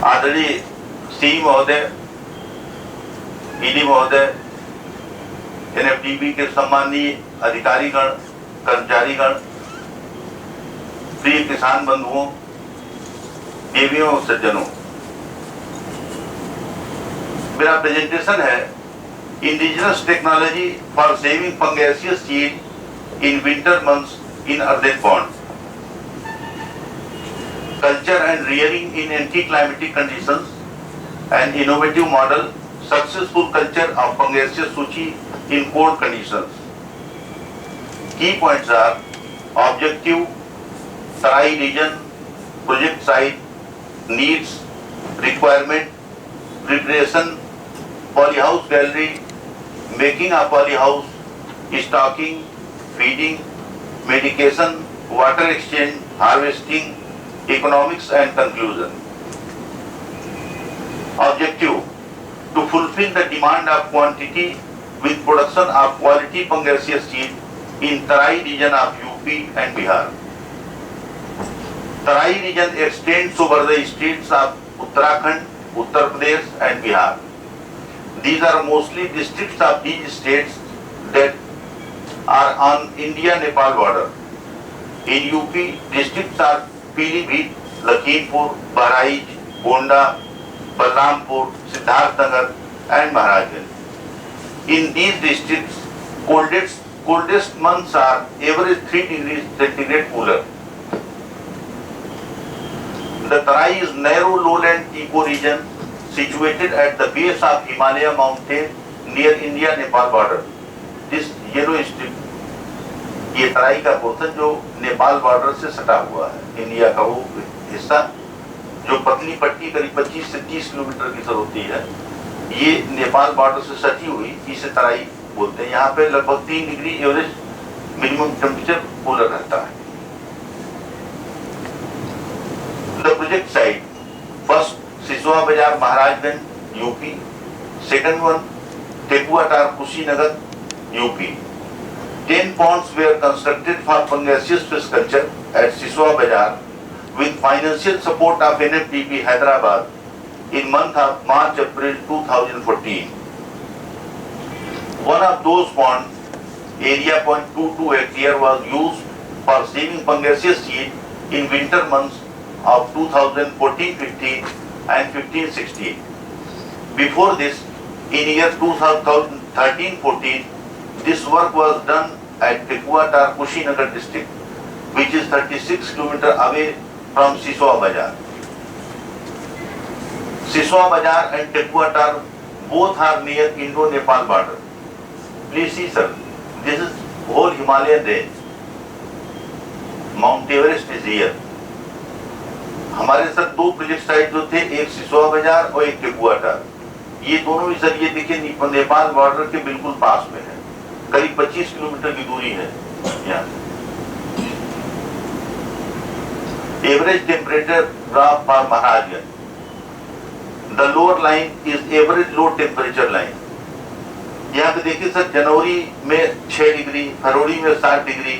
आदरणीय सी महोदय, ईडी महोदय, एनएफडीबी के सम्मानीय अधिकारीगण, कर्मचारीगण, प्रिय किसान बंधुओं, देवियों और सज्जनों, मेरा प्रेजेंटेशन है indigenous technology for saving pangasius seed in winter months in earthen pond, culture and rearing in anti-climatic conditions, an innovative model, successful culture of Fungaceous suchi in cold conditions. Key points are objective, Tarai region, project site, needs, requirement, preparation, polyhouse gallery, making a polyhouse, stocking, feeding, medication, water exchange, harvesting, economics and conclusion. Objective: to fulfill the demand of quantity with production of quality Fungaceous seed in Tarai region of UP and Bihar. Tarai region extends over the states of Uttarakhand, Uttar Pradesh and Bihar. These are mostly districts of these states that are on India-Nepal border. In UP, districts are Pilibhit, Lakhimpur, Bahraich, Gonda, Balrampur, Siddharthnagar and Maharajganj. In these districts, coldest months are average 3 degrees centigrade cooler. The Tarai is narrow lowland ecoregion situated at the base of Himalaya mountain near India-Nepal border. This yellow strip, ये तराई का portion जो Nepal border से सटा हुआ है, India का वो हिस्सा जो पतली पट्टी करीब 25 से 30 किलोमीटर की होती है, ये नेपाल बॉर्डर से सटी हुई, इसे तराई बोलते हैं। यहाँ पे लगभग 3 degree average minimum temperature cooler रहता है। The project site: first Sisoa Bazar, Maharajganj, UP. Second one Tekuatar, Kushinagar, UP. 10 ponds were constructed for Fungaceous fish culture at Siswa Bazar with financial support of NFDP Hyderabad in month of March-April 2014. One of those ponds, area 0.22 hectare, was used for saving Fungaceous seed in winter months of 2014-15 and 15-16. Before this, in year 2013-14, this work was done at Tekuatar, Kushinagar district, which is 36 km away from Siswa Bazar. Siswa Bazar and Tekuatar both are near Indo-Nepal border. Please see, sir, this is whole Himalayan range. Mount Everest is here. हमारे sir दो project site जो थे, एक सिसोआ बाजार और एक टेकुआटार, ये दोनों भी सर ये देखिए नेपाल बॉर्डर के बिल्कुल पास में है, करीब 25 किलोमीटर की दूरी है यहाँ से। Average temperature graph for Maharajganj: the lower line is average low temperature line. यहाँ पे देखिए सर, जनवरी में 6 डिग्री, फरवरी में 7 डिग्री,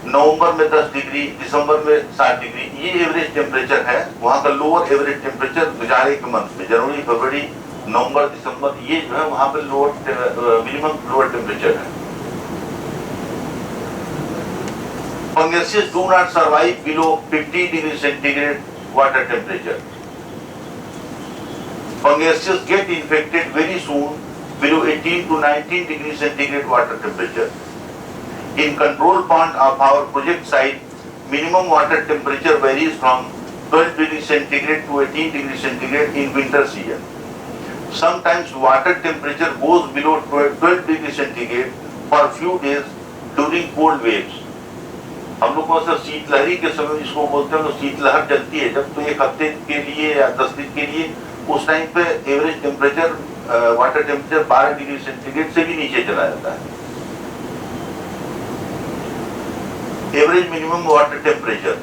नवंबर में 10 डिग्री, दिसंबर में 7 डिग्री, ये एवरेज टेम्परेचर है। वहाँ का लोअर एवरेज टेम्परेचर जाड़े के मंथ में, जनवरी, फरवरी, नवंबर, दिसंबर, ये जो है वहां पर मिनिमम लोअर टेम्परेचर है। Fungaceous do not survive below 50 degree centigrade water temperature. Fungaceous get infected very soon below 18 to 19 degree centigrade water temperature. In control pond of our project site, minimum water temperature varies from 12 degree centigrade to 18 degree centigrade in winter season. Sometimes water temperature goes below 12 degree centigrade for few days during cold waves. हम लोग को sir शीतलहरी के समय जिसको बोलते हैं, तो शीतलहर चलती है जब, तो एक हफ्ते के लिए या 10 दिन के लिए, उस टाइम पे average temperature, water temperature 12 degree centigrade से भी नीचे चला जाता है। Average minimum water temperature: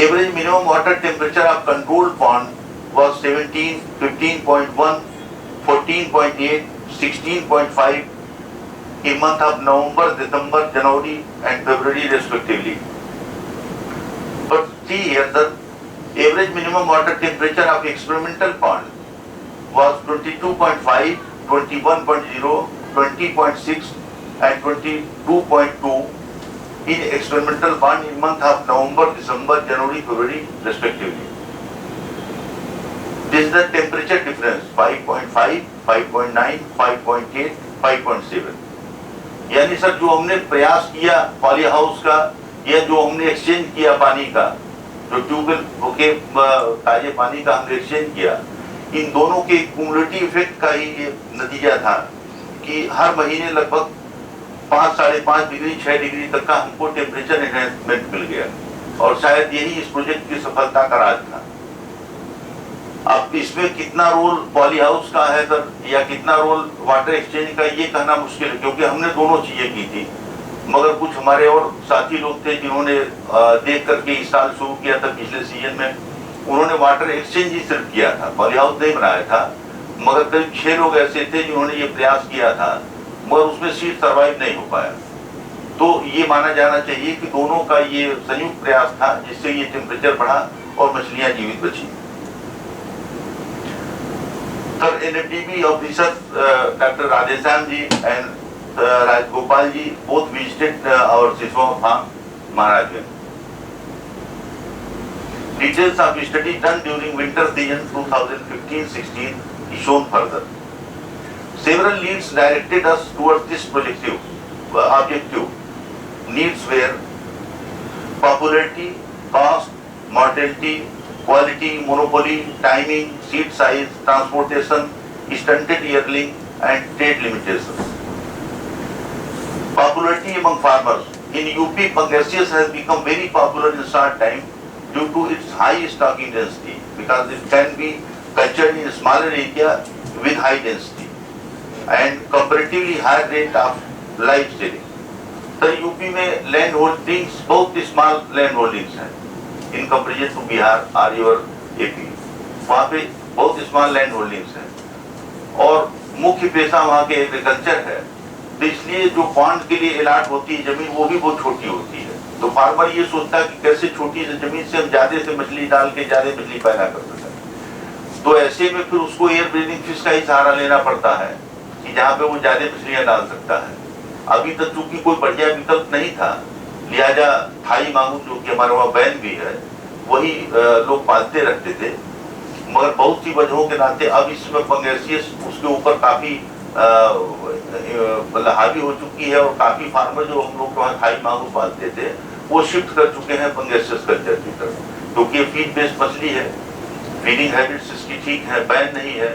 average minimum water temperature of control pond was 17, 15.1, 14.8, 16.5 in month of November, December, January and February respectively. But see here, sir, Average minimum water temperature of experimental pond was 22.5, 21.0, 20.6 and 22.2 in experimental pond in month of November, December, January, February respectively. This is the temperature difference 5.5, 5.9, 5.8, 5.7. यानी sir जो हमने प्रयास किया poly house का या जो हमने exchange किया पानी का, जो ट्यूबवेल के ताजे पानी का हमने एक्सचेंज किया, इन दोनों के क्यूमुलेटिव इफेक्ट का ही ये नतीजा था कि हर महीने लगभग 5, 5.5 डिग्री 6 डिग्री तक का हमको टेम्परेचर एनहांसमेंट मिल गया और शायद यही इस प्रोजेक्ट की सफलता का राज था। अब इसमें कितना रोल पॉली हाउस का है सर या कितना रोल वाटर एक्सचेंज का ये कहना मुश्किल है, क्योंकि हमने दोनों चीजें की थी। मगर कुछ हमारे और साथी लोग थे जिन्होंने देख करके इस साल शुरू किया था, पिछले सीजन में उन्होंने वाटर एक्सचेंज ही सिर्फ किया था, पॉली हाउस नहीं बनाया था। मगर करीब 6 लोग ऐसे थे जिन्होंने ये प्रयास किया था, मगर उसमें सीड सर्वाइव नहीं हो पाया। तो ये माना जाना चाहिए कि दोनों का ये संयुक्त प्रयास था जिससे ये टेम्परेचर बढ़ा और मछलियां जीवित बची। Sir, NFDB officer Dr. Radheshyam ji and Rajgopal ji both visited our Siswa farm, Maharashtra. Details of study done during winter season 2015-16 is shown further. Several leads directed us towards this objective. Needs were popularity, cost, mortality, quality, monopoly, timing, seed size, transportation, stunted yearling and trade limitations. Popularity among farmers. In UP, Pangasius has become very popular in short time due to its high stocking density, because it can be cultured in a smaller area with high density and comparatively high rate of live selling. तो UP में land holdings बहुत small land holdings हैं in comparison to Bihar और your AP. वहाँ पे बहुत small land holdings हैं और मुख्य पेशा वहाँ के एग्रीकल्चर है। तो इसलिए जो पॉन्ड के लिए अलाट होती है जमीन वो भी बहुत छोटी होती है। तो फार्मर ये सोचता है कि कैसे छोटी से जमीन से हम ज्यादा से मछली डाल के ज्यादा मछली पैदा कर सकते हैं। तो ऐसे में फिर उसको एयर ब्रीदिंग फिश का ही सहारा लेना पड़ता है कि जहाँ पे वो ज्यादा मछलियाँ डाल सकता है। अभी तक चूंकि कोई बढ़िया विकल्प नहीं था, लिहाजा थाई मांगूर जो कि हमारे वहाँ बैन भी है वही लोग पालते रखते थे। मगर बहुत सी वजहों के नाते अब इसमें पंगेसियस उसके ऊपर काफी मतलब हावी हो चुकी है और काफी फार्मर जो हम लोग वहाँ थाई मांगूर पालते थे वो शिफ्ट कर चुके हैं पंगेसियस कल्चर की तरफ, क्योंकि फीड बेस्ड मछली है, फीडिंग हैबिट्स इसकी ठीक है, बैन नहीं है।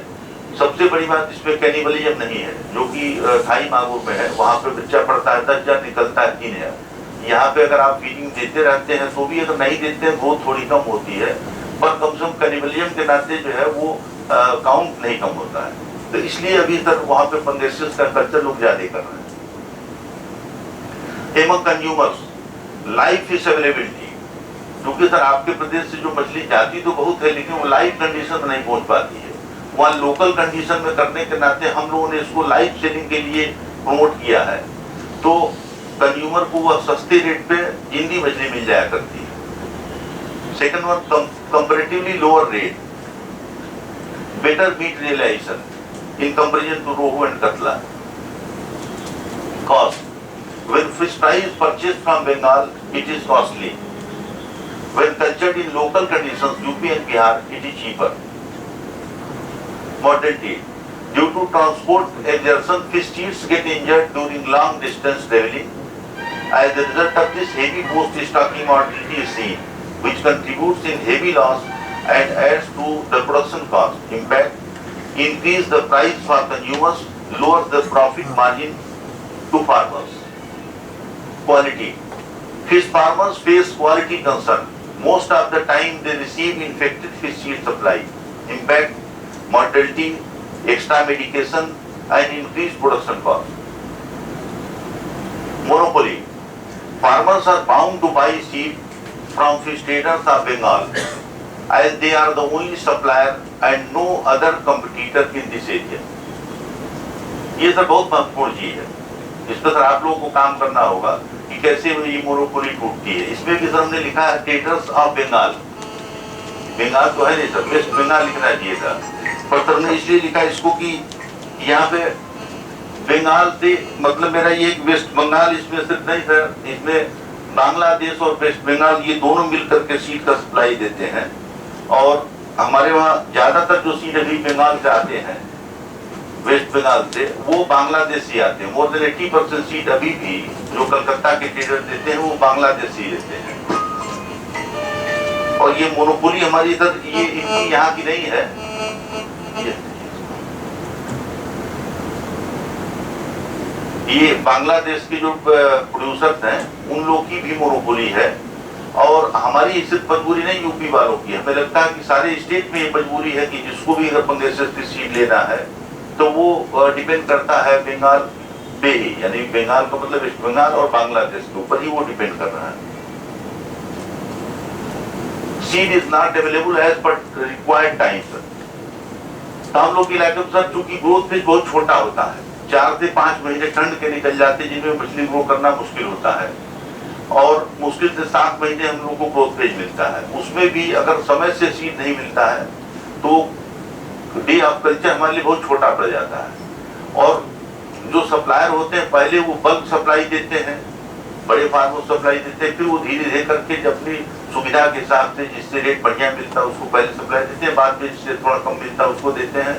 सबसे बड़ी बात इसमें कैनिबलिज्म नहीं है जो कि थाई मांगूर में है। वहाँ पे बच्चा पड़ता है 10,000 निकलता है 3,000। यहाँ पे अगर आप फीडिंग देते रहते हैं तो भी अगर नहीं देते हैं ग्रोथ थोड़ी कम होती है, पर कम से कम कैनिबलिज्म के नाते जो है वो काउंट नहीं कम होता है। तो इसलिए अभी तक वहाँ पे पंगेसियस का कल्चर लोग ज्यादा कर रहे हैं। Among consumers live fish availability, क्योंकि सर आपके प्रदेश से जो मछली जाती तो बहुत है लेकिन वो लाइव कंडीशन में नहीं पहुंच पाती है। वहाँ लोकल कंडीशन में करने के नाते हम लोगों ने इसको लाइव सेलिंग के लिए प्रमोट किया है, तो कंज्यूमर को वह सस्ते रेट पे जिंदी मछली मिल जाया करती है। Second one, comparatively lower rate, better meat realization in comparison to rohu and catla. Cost, when fish fry is purchased from Bengal, it is costly. When cultured in local conditions, UP and Bihar, it is cheaper. Mortality, due to transport exertion, fish eats get injured during long distance traveling. As a result of this, heavy post-stocking mortality is seen, which contributes in heavy loss and adds to the production cost. Impact, increase the price for consumers, lowers the profit margin to farmers. Quality, fish farmers face quality concern. Most of the time they receive infected fish seed supply. Impact, mortality, extra medication and increased production cost. Monopoly, farmers are bound to buy seed from fish traders of Bengal as they are the only supplier and no other competitor in this area. ये sir बहुत महत्वपूर्ण चीज है, इस पर sir आप लोगों को काम करना होगा कि कैसे ये मोनोपोली टूटती है। इसमें भी सर हमने लिखा है ट्रेडर्स ऑफ बंगाल, बंगाल तो है नहीं सर, वेस्ट बंगाल लिखना चाहिए था, पर सर ने इसलिए लिखा इसको कि यहाँ पे बंगाल से मतलब मेरा ये वेस्ट बंगाल इसमें सिर्फ नहीं सर, इसमें बांग्लादेश और वेस्ट बंगाल ये दोनों मिलकर के सीड का सप्लाई देते हैं। और हमारे वहाँ ज्यादातर जो सीड अभी बंगाल से आते हैं, वेस्ट बंगाल से, वो बांग्लादेश से आते हैं। मोर देन 80% सीड अभी भी जो कलकत्ता के ट्रेडर देते हैं वो बांग्लादेश से देते हैं। और ये मोनोपोली हमारी इधर ये इनकी यहाँ की नहीं है, ये बांग्लादेश के जो प्रोड्यूसर्स हैं उन लोग की भी मोनोपोली है। और हमारी सिर्फ मजबूरी नहीं यूपी वालों की, हमें लगता है कि सारे स्टेट में ये मजबूरी है कि जिसको भी अगर पंगेसिस की सीड लेना है तो वो डिपेंड करता है बंगाल पे ही, यानी बंगाल का मतलब वेस्ट बंगाल और बांग्लादेश के ऊपर ही वो डिपेंड कर रहा है। Seed is not available as per required time sir. तो हम लोग के इलाके में सर चूंकि ग्रोथ फेज बहुत छोटा होता है, 4 से 5 महीने ठंड के निकल जाते हैं जिनमें मछली ग्रो करना मुश्किल होता है, और मुश्किल से 7 महीने हम लोग को ग्रोथ फेज मिलता है। उसमें भी अगर समय से सीड नहीं मिलता है तो डे ऑफ कल्चर हमारे लिए बहुत छोटा पड़ जाता है। और जो सप्लायर होते हैं पहले वो बल्क सप्लाई देते हैं, बड़े फार्मर सप्लाई देते हैं, फिर वो धीरे धीरे करके अपनी सुविधा के हिसाब से जिससे रेट बढ़िया मिलता है उसको पहले सप्लाई देते हैं, बाद में जिससे थोड़ा कम मिलता है उसको देते हैं,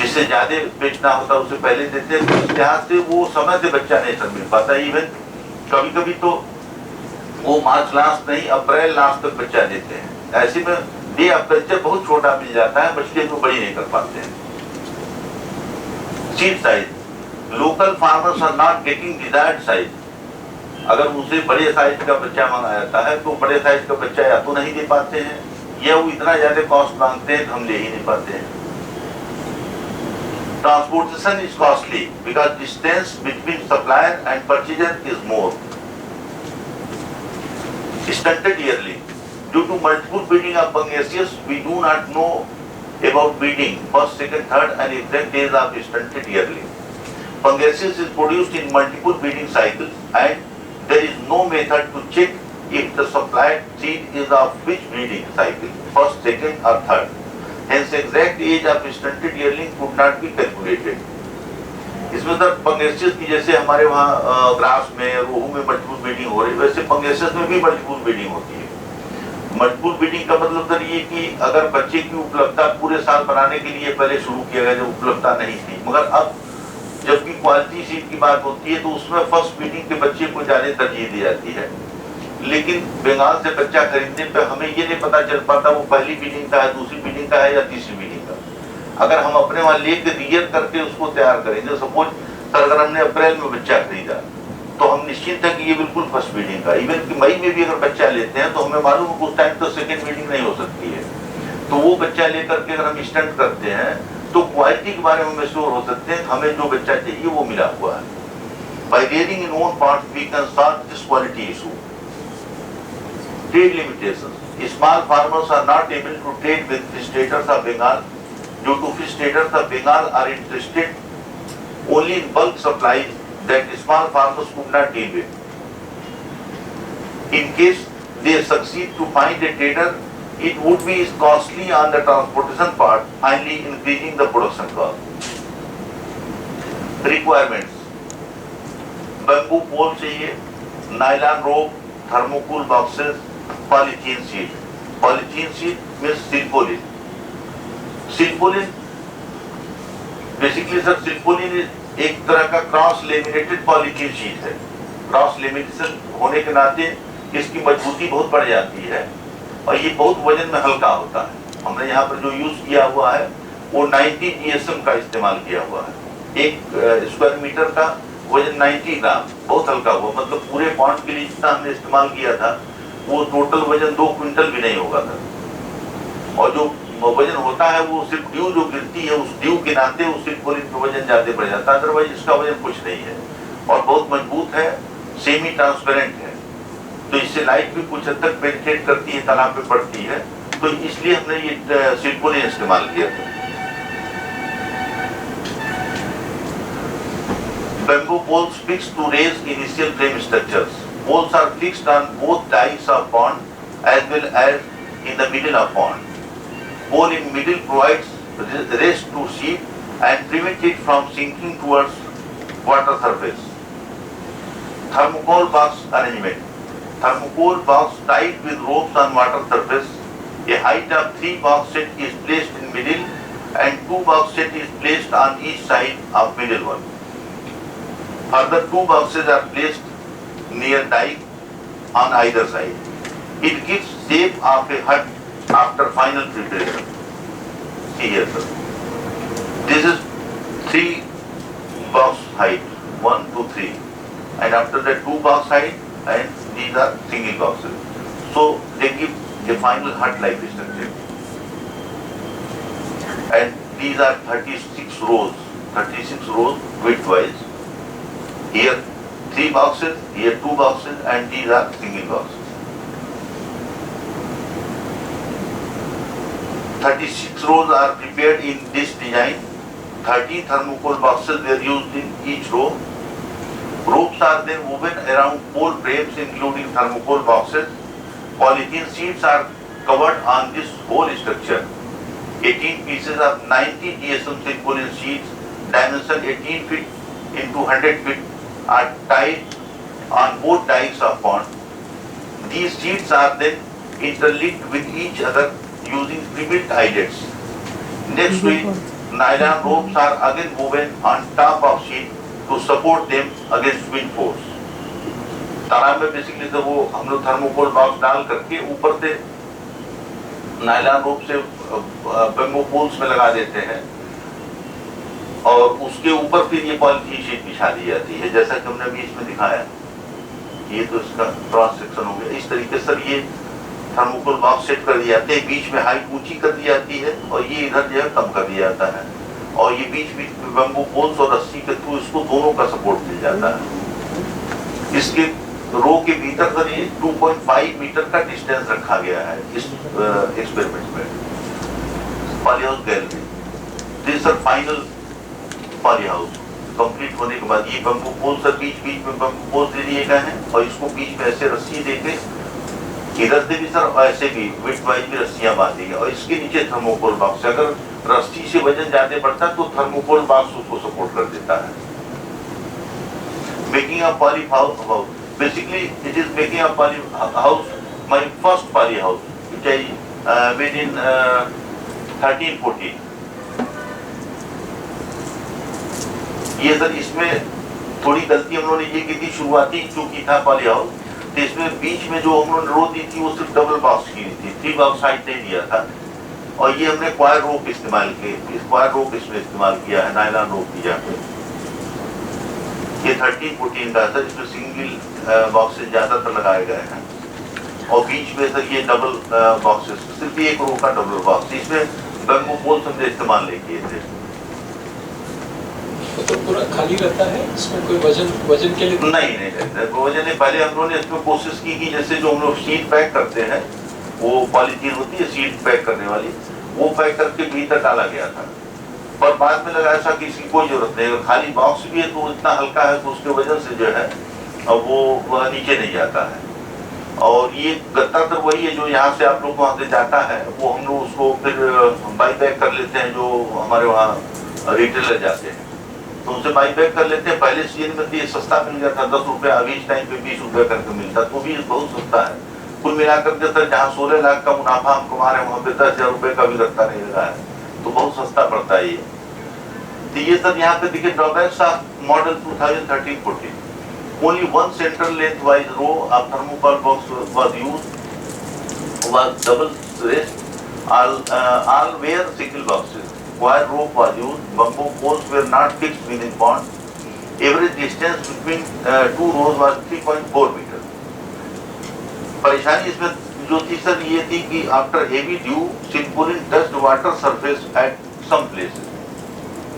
जिससे ज्यादा बेचना होता है उससे पहले देते हैं। तो इस लिहाज से वो समय से बच्चा नहीं सब मिल पाता। इवन कभी कभी तो वो मार्च लास्ट नहीं अप्रैल लास्ट तक बच्चा देते हैं। ऐसे में डे ऑफ कल्चर बहुत छोटा मिल जाता है, मछली को बड़ी नहीं कर पाते हैं। Seed size, local farmers are not getting desired size. अगर उसे बड़े साइज का बच्चा मांगा जाता है तो बड़े साइज का बच्चा या तो नहीं दे पाते हैं या वो इतना ज्यादा कॉस्ट मांगते हैं हम ले ही नहीं पाते हैं। Transportation is costly because distance between supplier and purchaser is more. Stunted yearly. Due to multiple breeding of Pangasius, we do not know about breeding first, second, third and exact days of stunted yearly. Pangasius is produced in multiple breeding cycles and there is no method to check if the supplied seed is of which breeding cycle, first, second or third. Hence, exact age of stunted yearling could not be calculated. इसमें sir pangasius की जैसे हमारे वहाँ grass में रोहू में multiple breeding हो रही है, वैसे पंगेसियस में भी मल्टीपल ब्रीडिंग होती है। मल्टीपल ब्रीडिंग का मतलब सर ये कि अगर बच्चे की उपलब्धता पूरे साल बनाने के लिए पहले शुरू किया गया जब उपलब्धता नहीं थी, मगर अब जबकि क्वालिटी सीड की बात होती है तो उसमें फर्स्ट ब्रीडिंग के बच्चे को ज्यादा तरजीह दी जाती है। लेकिन बंगाल से बच्चा खरीदने पे हमें ये नहीं पता चल पाता वो पहली ब्रीडिंग का है, दूसरी ब्रीडिंग का है या तीसरी ब्रीडिंग का। अगर हम अपने वहां लेके रियर करके उसको तैयार करेंगे, सपोज सर अगर हमने अप्रैल में बच्चा खरीदा तो हम निश्चित है कि ये बिल्कुल फर्स्ट ब्रीडिंग का। इवन कि मई में भी अगर बच्चा लेते हैं तो हमें मालूम है उस टाइम तो सेकेंड ब्रीडिंग नहीं हो सकती है। तो वो बच्चा लेकर के अगर हम स्टंट करते हैं तो क्वालिटी के बारे में हमें श्योर हो सकते हैं हमें जो बच्चा चाहिए वो मिला हुआ है। By rearing in own parts we can solve this quality issue. Trade limitations. Small farmers are not able to trade with fish traders of Bengal due to fish traders of Bengal are interested only in bulk supplies that small farmers could not deal with. In case they succeed to find a trader, it would be costly on the transportation part, finally increasing the production cost. Requirements: bamboo pole चाहिए, nylon rope, thermocol boxes, polythene sheet. Polythene sheet means Silpaulin. Silpaulin basically sir Silpaulin एक तरह का cross laminated polythene sheet है। Cross lamination होने के नाते इसकी मजबूती बहुत बढ़ जाती है और ये बहुत वजन में हल्का होता है। हमने यहाँ पर जो यूज किया हुआ है वो 90 GSM का इस्तेमाल किया हुआ है। 1 स्क्वायर मीटर का वजन 90 ग्राम, बहुत हल्का हुआ, मतलब पूरे पॉन्ड के लिए जितना हमने इस्तेमाल किया था वो टोटल वजन 2 क्विंटल भी नहीं होगा था। और जो वजन होता है वो सिर्फ ड्यू जो गिरती है उस ड्यू के नाते उस सिल्पोलिन का वजन ज्यादा बढ़ जाता है, अदरवाइज इसका वजन कुछ नहीं है और बहुत मजबूत है, सेमी ट्रांसपेरेंट है, तो इससे लाइट भी कुछ हद तक पेनिट्रेट करती है, तालाब पे पड़ती है, तो इसलिए हमने ये सिल्पोलिन इस्तेमाल किया था। Bamboo poles fixed to raise initial frame structures. Poles are fixed on both sides of pond as well as in the middle of pond. hole in middle provides rest to sheep and prevent it from sinking towards water surface. Thermocol box arrangement. Thermocol box tied with ropes on water surface. A height of 3 box set is placed in middle and 2 box set is placed on each side of middle one. Further 2 boxes are placed near dike on either side. It gives shape of a hut after final preparation. See here, sir. This is 3 box height, 1, 2, 3, and after that 2 box height, and these are single boxes. So they give a final hut-like structure. And these are 36 rows width-wise. Here 3 boxes, here 2 boxes, and these are single boxes. 36 rows are prepared in this design. 30 thermocol boxes were used in each row. Ropes are then woven around pole frames including thermocol boxes. Polythene sheets are covered on this whole structure. 18 pieces of 90 GSM silcoline sheets, dimension 18 feet into 100 feet, are tied on both dikes of pond. These sheets are then interlinked with each other using pre-built eyelets. Next to it, nylon ropes are again woven on top of sheet to support them against wind force. तालाब में basically तो वो हम लोग thermocol box डाल करके ऊपर से नायलॉन रोप से बेम्बो पोल्स में लगा देते हैं और उसके ऊपर फिर ये पॉलीथीन शीट बिछा दी जाती है, जैसा कि हमने बीच में दिखाया। ये तो इसका क्रॉस सेक्शन हो गया। इस तरीके से ये थर्मोकोल बॉक्स सेट कर दिए जाते हैं, बीच में हाइट ऊंची कर दी जाती है और ये इधर जो है कम कर दिया जाता है और ये बीच में बेम्बो पोल्स और रस्सी के थ्रू इसको दोनों का सपोर्ट मिल जाता है। इसके रो के भीतर सर ये 2.5 मीटर का डिस्टेंस रखा गया है इस एक्सपेरिमेंट में। Poly house gallery, this sir final poly house complete होने के बाद ये बेम्बो पोल सर बीच में बेम्बो पोल दे दिए गए हैं और इसको बीच में ऐसे रस्सी देके इधर से भी सर ऐसे भी विड्थ वाइज भी रस्सियां बांधी है और इसके नीचे थर्मोकोल बॉक्स। अगर रस्सी से वजन ज्यादा बढ़ता है तो थर्मोकोल बॉक्स उसको सपोर्ट कर देता है। Making a poly house, basically it is making a poly house, my first poly house which I made in 13-14। ये सर इसमें थोड़ी गलती हम लोगों ने ये की थी, शुरुआती जो की था पॉली हाउस, तो इसमें बीच में जो हम लोगों ने रो दी थी वो सिर्फ डबल बॉक्स की थी, 3 बॉक्स हाइट नहीं दिया था और ये हमने क्वायर रोप इस्तेमाल किए, स्क्वायर रोप इसमें इस्तेमाल किया है, नायलॉन रोप दिया है। ये 13-14 का सर, इसमें सिंगल बॉक्सेस ज्यादातर लगाए गए हैं और बीच में सर ये डबल बॉक्सेस, सिर्फ एक रो का डबल बॉक्स, इसमें बेम्बो पोल्स हमने इस्तेमाल नहीं किए थे। तो पूरा खाली रहता है, इसमें कोई वजन के लिए नहीं रहता है वजन नहीं। पहले हम लोगों ने इसमें कोशिश की कि जैसे जो हम लोग शीट पैक करते हैं वो पॉलीथीन होती है शीट पैक करने वाली, वो पैक करके भीतर डाला गया था, पर बाद में लगा ऐसा कि इसकी कोई जरूरत नहीं, खाली बॉक्स भी है तो इतना हल्का है तो उसके वजह से जो है वो नीचे नहीं जाता है। और ये गत्ता तो वही है जो यहाँ से आप लोग वहाँ से जाता है, वो हम लोग उसको फिर बाई बैक कर लेते हैं, जो हमारे वहाँ रिटेलर जाते हैं तो उनसे बाई बैक कर लेते हैं। पहले सीजन में ये सस्ता मिल गया था, 10 रुपये, अभी इस टाइम पे 20 रुपये करके मिलता, तो भी बहुत सस्ता है। कुल मिलाकर के सर जहाँ 16 लाख का मुनाफा हम कमा रहे हैं वहाँ पे 10,000 रुपये का भी गत्ता नहीं लगा है, तो बहुत सस्ता पड़ता है ये। तो ये सब यहाँ पे देखिए drawbacks of model 2013-14। Only one central lengthwise row of thermocol box was used, was double rest. All were single boxes. Wire rope was used. Bamboo poles were not fixed within pond. Average distance between two rows was 3.4 meter. परेशानी इसमें जो थी sir ये थी कि after heavy due silcoline touched water surface at some places.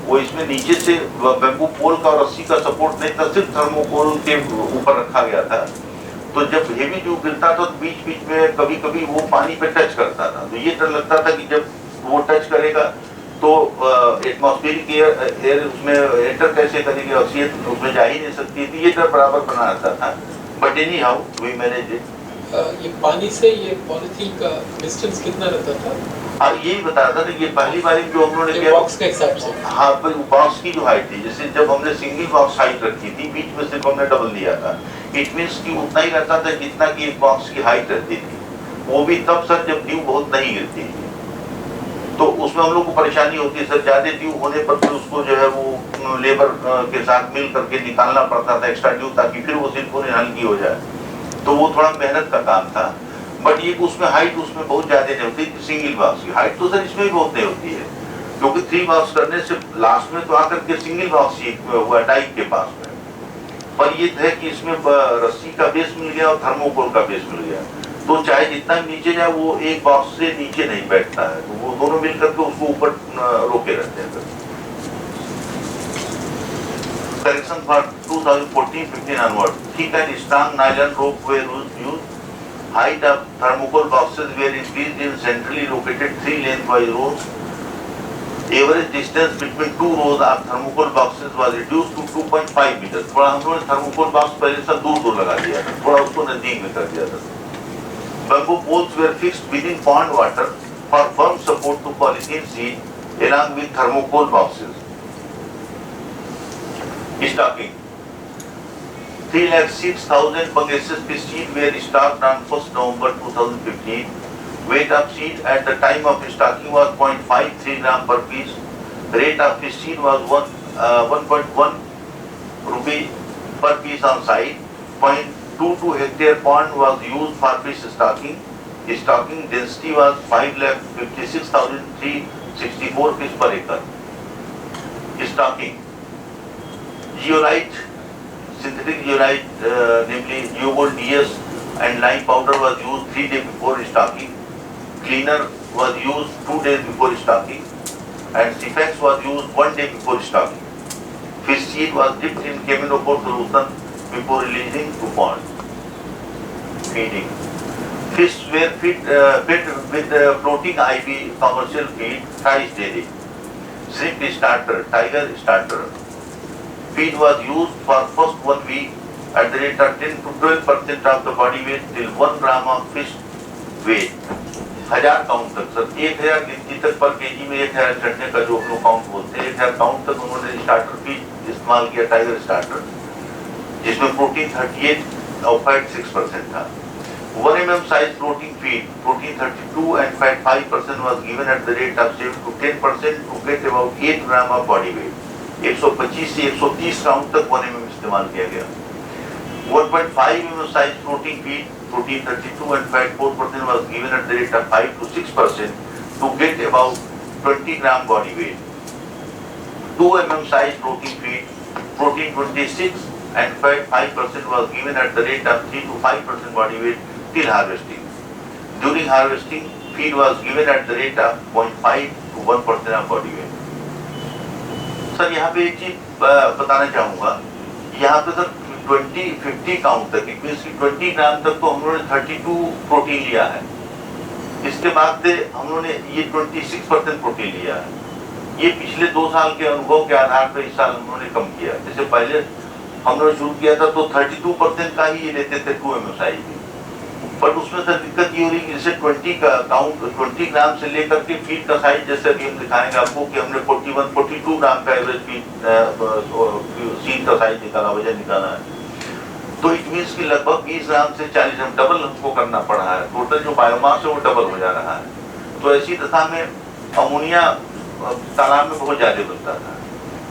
वो इसमें नीचे से बेम्बू पोल का और रस्सी का सपोर्ट नहीं था, सिर्फ थर्मोकोल के ऊपर रखा गया था, तो जब हेवी ड्यू गिरता था तो बीच बीच में कभी कभी वो पानी पे टच करता था, तो ये डर लगता था कि जब वो टच करेगा तो एटमॉस्फेरिक एयर उसमें एंटर कैसे करेगी, ऑक्सीजन उसमें जा ही नहीं सकती थी, ये डर बराबर बना रहता था। But any how we manage it. ये पानी से ये पॉलीथीन का डिस्टेंस कितना रहता था? हाँ यही बता रहा था ना, ये पहली बार जो हम लोगों ने किया बॉक्स के हिसाब से। हाँ बॉक्स की जो हाइट थी, जैसे जब हमने सिंगल बॉक्स हाइट रखी थी, बीच में सिर्फ हमने डबल दिया था, इट मीन्स कि उतना ही रहता था जितना कि एक बॉक्स की हाइट रहती थी, वो भी तब सर जब ड्यू बहुत नहीं गिरती थी, तो उसमें हम लोग को परेशानी होती है सर, ज्यादा ड्यू होने पर फिर उसको जो है वो लेबर के साथ मिल करके निकालना पड़ता था एक्स्ट्रा ड्यू, ताकि फिर वो सिर्फ हल्की हो जाए, तो वो थोड़ा मेहनत का काम था। बट ये उसमें हाइट उसमें बहुत ज्यादा नहीं होती, सिंगल बॉक्स की हाइट तो सर इसमें भी बहुत नहीं होती है, क्योंकि 3 बॉक्स करने से लास्ट में तो आकर के सिंगल बॉक्स ही हुआ डाइक के पास में। पर ये है कि इसमें रस्सी का बेस मिल गया और थर्मोकोल का बेस मिल गया, तो चाहे जितना नीचे जाए वो एक बॉक्स से नीचे नहीं बैठता है, तो वो दोनों मिलकर के उसको ऊपर रोके रहते हैं। Correction for 2014-15 onward, thick and strong nylon rope were used. Height of thermocol boxes were increased in centrally located 3 lengthwise rows. Average distance between 2 rows of thermocol boxes was reduced to 2.5 meters. थोड़ा हम लोगों ने thermocol box पहले से दूर लगा दिया था, थोड़ा उसको नजदीक में कर दिया था। Bamboo poles were fixed within pond water for firm support to polythene sheet along with thermocol boxes. Stocking 306,000 Bangladeshi fish seed were stocked on 1st November 2015. Weight of seed at the time of stocking was 0.53 gram per piece. Rate of fish seed was 1.1 rupee per piece on site. 0.22 hectare pond was used for fish stocking. Stocking density was 5,56,364 fish per acre. Stocking Zeolite, synthetic zeolite, namely Neogold DS and lime powder was used 3 days before stocking. Cleaner was used 2 days before stocking, and Cefax was used 1 day before stocking. Fish seed was dipped in Caminophore solution before releasing to pond. Feeding. Fish were fed with floating IV commercial feed thrice daily. Shrimp starter, tiger starter. Feed was used for first 1 week at the rate of 10 to 12% of the body weight till 1 gram of fish weight. 1000 count तक sir, 1000 गिनती तक पर KG में 1000 चढ़ने का जो हम लोग काउंट बोलते हैं, 1000 काउंट तक उन्होंने स्टार्टर फीड इस्तेमाल किया, टाइगर स्टार्टर, जिसमें प्रोटीन 38 और फैट 6% था। 1 mm size floating feed, protein 32 and fat 5% was given at the rate of 7 to 10% to get about 8 gram of body weight. 125 से 130 काउंट तक 1 mm इस्तेमाल किया गया। 1.5 mm size floating feed, protein 32 and fat 4% was given at the rate of 5 to 6% to get about 20 gram body weight. 2 mm size floating feed, protein 26 and fat 5% was given at the rate of 3 to 5% body weight till harvesting. During harvesting, feed was given at the rate of 0.5 to 1% of body weight. Sir यहाँ पे एक चीज बताना चाहूँगा, यहाँ पे sir 50 count तक, 20 ग्राम तक तो हम लोगों ने 32 प्रोटीन लिया है। इसके बाद से हम लोगों ने ये 26% प्रोटीन लिया है। ये पिछले 2 साल के अनुभव के आधार पर इस साल हम लोगों ने कम किया। जैसे पहले हम लोगों ने शुरू किया था तो 32% का ही ये लेते थे 2 mm साइज की, बट उसमें सर दिक्कत ये हो रही है कि जैसे 20 का काउंट 20 ग्राम से लेकर के फीड का साइज, जैसे अभी हम दिखाएंगे आपको कि हमने 42 ग्राम का एवरेज सीड का साइज निकाला, वजन निकाला है, तो इट मीन्स कि लगभग 20 ग्राम से 40 ग्राम डबल हमको करना पड़ रहा है। टोटल जो बायोमास है वो डबल हो जा रहा है। तो ऐसी दशा में अमोनिया तालाब में बहुत ज्यादा बनता था,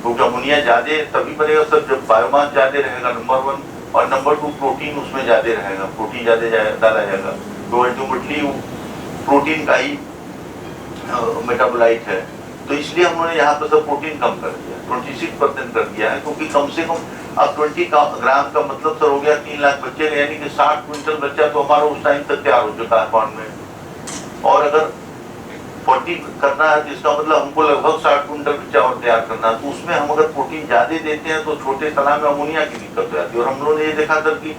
क्योंकि अमोनिया ज्यादा तभी बनेगा सर जब बायोमास ज्यादा रहेगा, नंबर 1, और नंबर 2 प्रोटीन उसमें ज्यादा रहेगा, प्रोटीन ज्यादा डाला जाएगा, तो अल्टीमेटली प्रोटीन का ही मेटाबोलाइट है। तो इसलिए हम लोगों ने यहाँ पर सब प्रोटीन कम कर दिया, 26% कर दिया है, क्योंकि कम से कम अब 20 ग्राम का मतलब सर हो गया 3 लाख बच्चे, यानी कि 60 क्विंटल बच्चा तो हमारा उस टाइम तक तैयार हो चुका है पॉन्ड में। और अगर 40 करना है तो इसका मतलब हमको लगभग 60 क्विंटल बच्चा और तैयार करना है, तो उसमें हम अगर प्रोटीन ज्यादा देते हैं तो छोटे तालाब में अमोनिया की दिक्कत हो जाती है। और हम लोगों ने ये देखा सर कि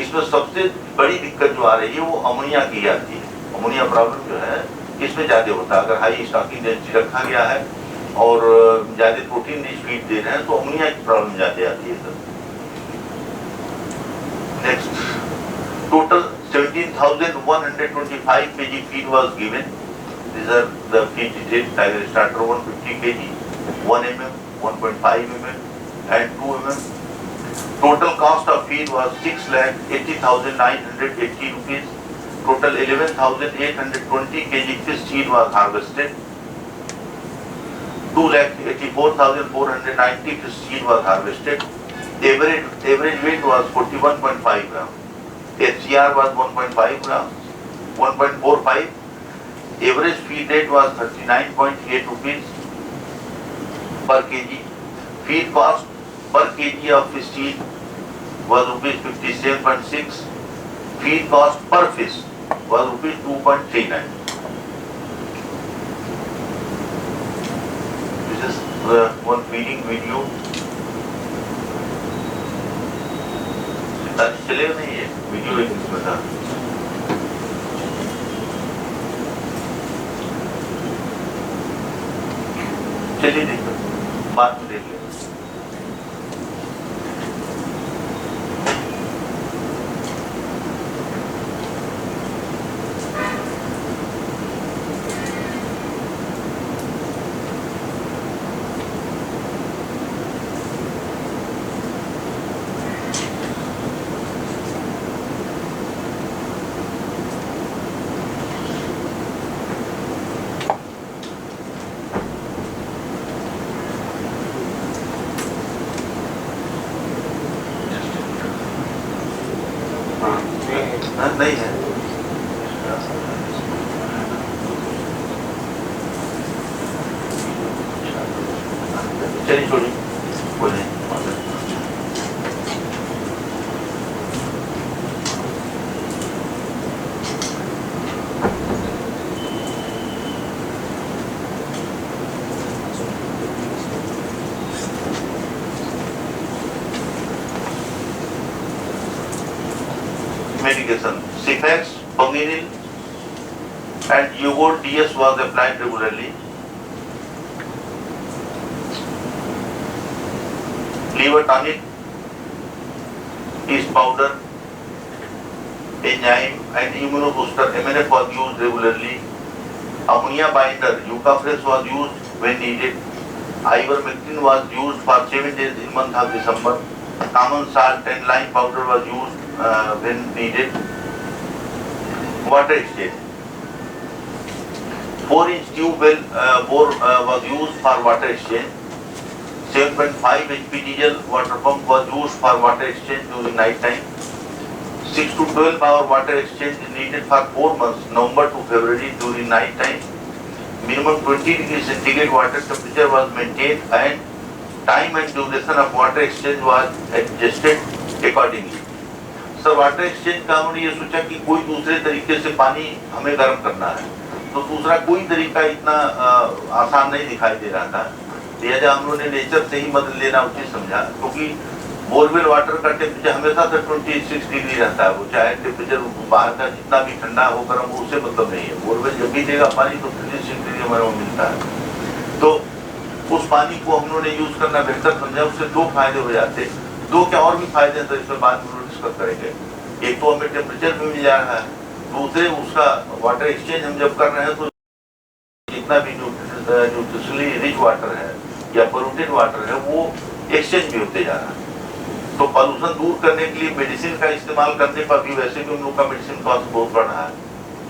इसमें सबसे बड़ी दिक्कत जो आ रही है वो अमोनिया की आती है। अमोनिया प्रॉब्लम जो है इसमें ज्यादा होता है। अगर हाई स्टॉकिंग डेंसिटी रखा गया है और ज्यादा प्रोटीन रिच फीड दे रहे हैं तो अमोनिया की प्रॉब्लम ज्यादा आती है sir. Next, total 17,125 kg feed was given. These are the feed detailed tiger starter 150 kg, 1 mm, 1.5 mm and 2 mm. Total cost of feed was 6,80,980 rupees. Total 11,820 kg fish seed was harvested. 2,84,490 fish seed was harvested. Average weight was 41.5 grams. FCR was 1.5 grams, 1.45. Average feed rate was 39.8 rupees per kg. Feed cost per kg of fish seed was rupees 57.6. Feed cost per fish was rupees 2.39. This is one feeding video. चलेगा नहीं है video एक इसमें था। चलिए देखो बाद में देख लेंगे। नहीं है चलिए छोड़िए बोले medication. Cefax, Ponginil and Yogurt DS was applied regularly. Liver tonic, yeast powder, enzyme and immunobooster MNF was used regularly. Ammonia binder, Eucafresh was used when needed. Ivermectin was used for 7 days in month of December. Common salt and lime powder was used when needed. Water exchange. 4-inch tube well bore was used for water exchange. 7.5 HP diesel water pump was used for water exchange during night time. 6 to 12 hour water exchange is needed for 4 months, November to February during night time. Minimum 20 degrees centigrade water temperature was maintained and time and duration of water exchange was adjusted accordingly. Sir water exchange का हमने ये सोचा कि कोई दूसरे तरीके से पानी हमें गर्म करना है, तो दूसरा कोई तरीका इतना आसान नहीं दिखाई दे रहा था। लिहाजा हम लोगों ने नेचर से ही मदद लेना उचित समझा, क्योंकि बोरवेल वाटर का टेम्परेचर हमेशा से 26 डिग्री रहता है। वो चाहे टेम्परेचर बाहर का जितना भी ठंडा हो गर्म हो उससे मतलब नहीं है। बोरवेल जब भी देगा पानी तो 26 डिग्री हमारे को मिलता है। तो उस पानी को हम लोगों ने यूज करना बेहतर समझा। उससे दो फायदे हो जाते, दो क्या और भी फायदे हैं, तो इसमें बाद में डिस्कस करेंगे। एक तो हमें टेम्परेचर भी मिल जा रहा है, दूसरे उसका वाटर एक्सचेंज हम जब कर रहे हैं तो जितना भी न्यूट्रिशनली रिच वाटर है या पोल्यूटेड वाटर है वो एक्सचेंज भी होते जा रहा है। तो पॉल्यूशन दूर करने के लिए मेडिसिन का इस्तेमाल करने पर भी वैसे भी उन लोगों का मेडिसिन कॉस्ट बहुत बढ़ रहा है।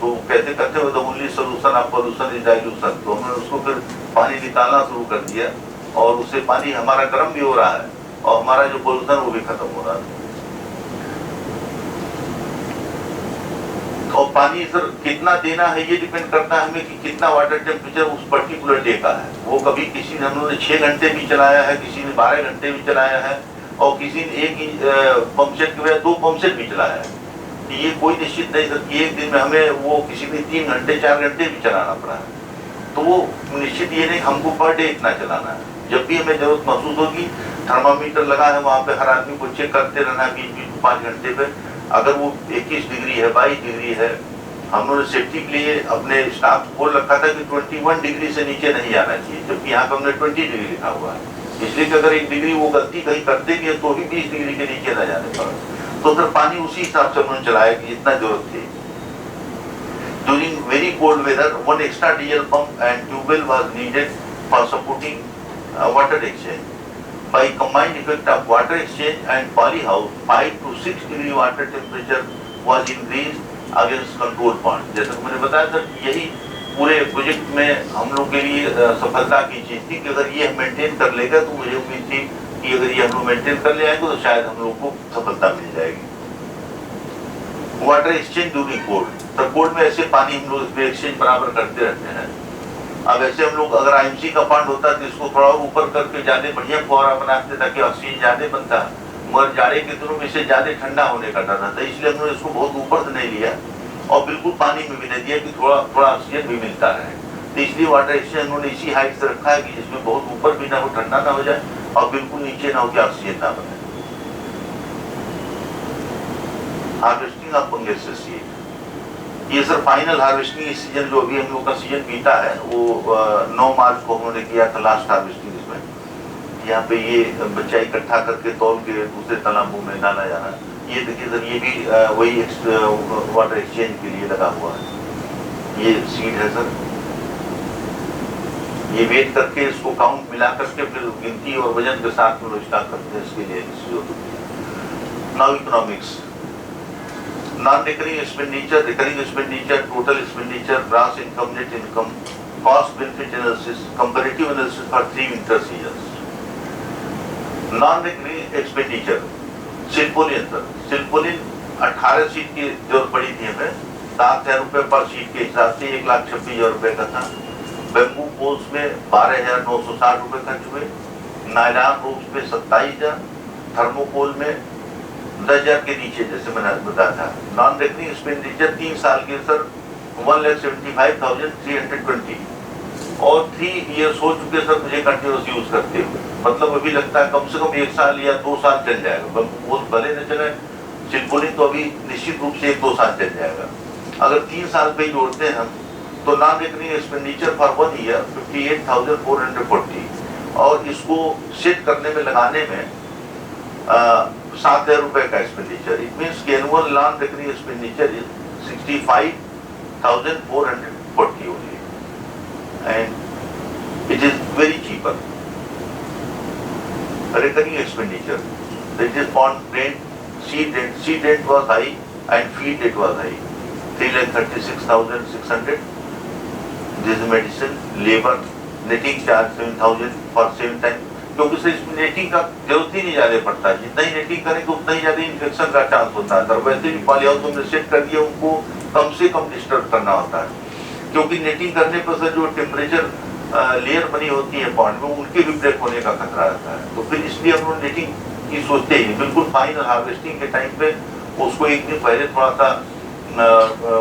तो कहते कहते हुए the only solution of pollution is dilution. तो हमने उसको फिर पानी निकालना शुरू कर दिया और उससे पानी हमारा गर्म भी हो रहा है और हमारा जो पोल्यूशन वो भी खत्म हो रहा है। और पानी सर कितना देना है ये डिपेंड करता है हमें कि कितना वाटर टेम्परेचर उस पर्टिकुलर डे का है। वो कभी किसी ने हम लोगों ने 6 घंटे भी चलाया है, किसी ने 12 घंटे भी चलाया है और किसी ने एक पंप सेट के बजाय 2 पंप सेट भी चलाया है। ये कोई निश्चित नहीं सर कि एक दिन में हमें वो किसी ने 3 घंटे 4 घंटे भी चलाना पड़ा है। तो वो निश्चित ये नहीं हमको पर डे इतना चलाना है। जब भी हमें जरूरत महसूस होगी, थर्मामीटर लगा है वहाँ पे, हर आदमी को चेक करते रहना है 20-20 5 घंटे पे। अगर वो 21 डिग्री है 22 डिग्री है, हम लोगों ने सेफ्टी के लिए अपने स्टाफ को बोल रखा था कि 21 डिग्री से नीचे नहीं जाना चाहिए, जबकि यहाँ पे हमने 20 डिग्री लिखा हुआ है। इसलिए कि अगर 1 डिग्री वो गलती कहीं करते भी है तो भी 20 डिग्री के नीचे न जाने पर तो फिर पानी उसी हिसाब से हमने चलाया कि इतना जरूरत थी। During very cold weather, one extra diesel pump and tube well was needed for supporting water exchange. By combined effect of water exchange and polyhouse, 5 to 6 degree water temperature was increased against control point. जैसा मैंने बताया था, यही पूरे project में हम लोग के लिए सफलता की चीज थी कि अगर ये मेंटेन कर लेगा तो मुझे उम्मीद थी कि अगर ये हम लोग मेंटेन कर ले आएंगे तो शायद हम लोग को सफलता मिल जाएगी। वाटर एक्सचेंज ड्यूरिंग कोल्ड, तो कोल्ड में ऐसे पानी हम लोग इसमें एक्सचेंज बराबर करते रहते हैं। अब ऐसे हम लोग अगर आईएमसी का पांड होता तो इसको थोड़ा और ऊपर करके ज्यादा बढ़िया फुहारा बनाते ताकि ऑक्सीजन ज्यादा बनता, मगर जाड़े के दिनों में इसे ज्यादा ठंडा होने का डर था, इसलिए हमने इसको बहुत ऊपर से नहीं लिया और बिल्कुल पानी में भी नहीं दिया कि थोड़ा थोड़ा ऑक्सीजन भी मिलता रहे। तो इसलिए वाटर एक्सचेंज उन्होंने इसी हाइट से रखा है कि जिसमें बहुत ऊपर भी ना हो, ठंडा ना हो जाए और बिल्कुल नीचे ना हो कि ऑक्सीजन ना बने। हार्वेस्टिंग ऑफ फंगस सीड, ये सर फाइनल हार्वेस्टिंग इस सीजन जो अभी हम लोग का सीजन बीता है वो 9 मार्च को उन्होंने किया था लास्ट हार्वेस्टिंग। इसमें यहाँ पे ये बच्चा इकट्ठा करके तौल के दूसरे तालाबों में डाला जा रहा है। ये देखिए सर, ये भी वही वाटर एक्सचेंज के लिए लगा हुआ है। ये सीड है सर, ये वेट करके इसको काउंट मिला करके फिर गिनती और वजन के साथ में स्टार्ट करते हैं इसके लिए। Now economics, non-recurring expenditure, recurring expenditure, total expenditure, gross income, net income, cost benefit analysis, comparative analysis for 3 winter seasons. Non-recurring expenditure, Silpaulin sir, Silpaulin 18 sheet की जरूरत पड़ी थी हमें, 7,000 रुपए पर शीट के हिसाब से 1,26,000 रुपए का था। बेम्बू पोल्स में 12,960 रुपए खर्च हुए, नायलॉन रोप्स में 27,000, थर्मोकोल में 10,000 के नीचे जैसे मैंने बताया था। नॉन रेकरिंग एक्सपेंडिचर 3 साल के सर 1,75,320 और 3 ईयर्स हो चुके सर मुझे कंटिन्यूस यूज करते हुए, मतलब अभी लगता है कम से कम 1 साल या 2 साल चल जाएगा। वो भले न चले, सिल्पोलिन तो अभी निश्चित रूप से 1-2 साल चल जाएगा। अगर 3 साल पे जोड़ते हैं हम तो non recurring expenditure for 1 year 58,440 और इसको सेट करने में लगाने में 7,000 रुपए का एक्सपेंडिचर। इट मीन्स कि annual non recurring expenditure is 65,440 only and it is very cheaper. Recurring expenditure, that is pond rent, seed rent was high and feed rate was high, 3,36,600. This is medicine, labor, netting charge 7,000 for 7 times, क्योंकि sir इसमें netting का जरूरत ही नहीं ज्यादा पड़ता है, जितना ही netting करेंगे उतना ही ज्यादा इन्फेक्शन का चांस होता है। वैसे भी पॉलीहाउस हमने सेट कर दिया, उनको कम से कम डिस्टर्ब करना होता है, क्योंकि नेटिंग करने पर सर जो टेम्परेचर लेयर बनी होती है पॉन्ड में उनके भी ब्रेक होने का खतरा रहता है। तो फिर इसलिए हम लोग नेटिंग की सोचते ही बिल्कुल फाइनल हार्वेस्टिंग के टाइम पे उसको एक दिन पहले थोड़ा सा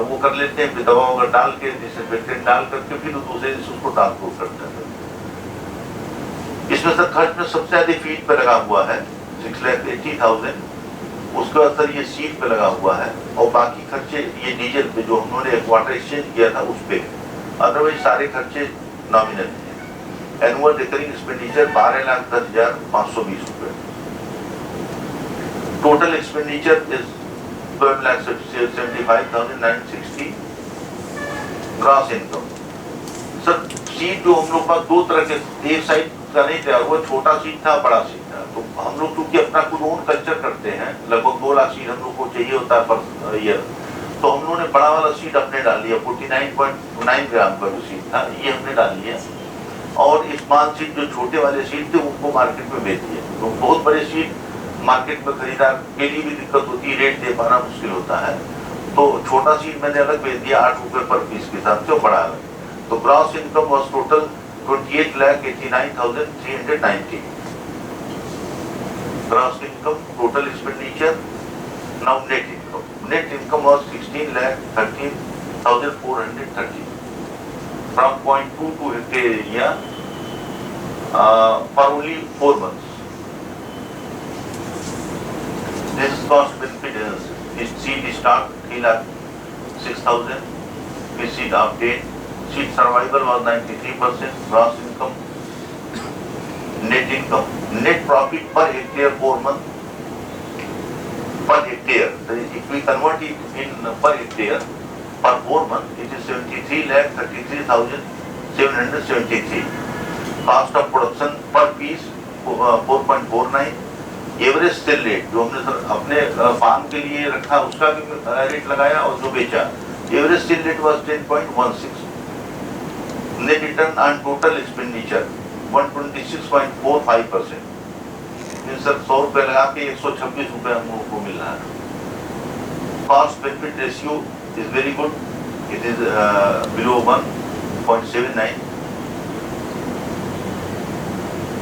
वो कर लेते हैं, फिर दवा वगैरह डाल के डिसइंफेक्टेंट डाल करके फिर दूसरे दिन उसको ट्रांसपोर्ट करते हैं। इसमें सर खर्च में सबसे ज्यादा फीड पे लगा हुआ है 6,80,000, उसके बाद सर ये सीड पे लगा हुआ है और बाकी खर्चे ये डीजल पे जो हमने वाटर एक्सचेंज किया था उस पे, अदरवाइज सारे खर्चे नॉमिनल है। एनुअल रिकरिंग एक्सपेंडिचर 12,10,520 रुपए। Total expenditure is 12,75,960। Gross income sir seat जो हम लोग पास 2 तरह के, एक साइड का नहीं था, वो छोटा सीट था बड़ा सीट था। तो हम लोग क्योंकि अपना खुद ओन कल्चर करते हैं, लगभग 2 लाख सीट हम लोग को चाहिए होता है पर ईयर, तो हम लोगों ने बड़ा वाला सीट अपने डाल लिया। 49.9 ग्राम का जो सीट था ये हमने डाल लिया और स्मॉल सीट जो छोटे वाले सीट थे उनको मार्केट में बेच दिए। तो बहुत बड़े सीट मार्केट में खरीदार के लिए भी दिक्कत होती है, रेट दे पाना मुश्किल होता है, तो छोटा सीट मैंने अलग बेच दिया 8 रुपए पर पीस के हिसाब से, बड़ा अलग। तो gross income was total 28,89,390। Gross income, total expenditure. Now net income, net income was 16,13,430 from 0.22 hectare area for only 4 months. This is cost benefit analysis. This seed stock 3,06,000. This seed update. Seed survival was 93%. Gross income. Net income. Net profit per hectare 4 months. Per hectare, if we convert it in per hectare, per 4 months it is 73,33,773. Cost of production per piece 4.49. Average sale rate जो हमने sir अपने farm के लिए रखा उसका भी rate लगाया और जो बेचा average sale rate was 10.16. Net return on total expenditure 126.45%. Sir 100 रुपए लगा के 126 रुपए हम लोगों को मिल रहा है. Cost benefit ratio is very good. It is below 1.79.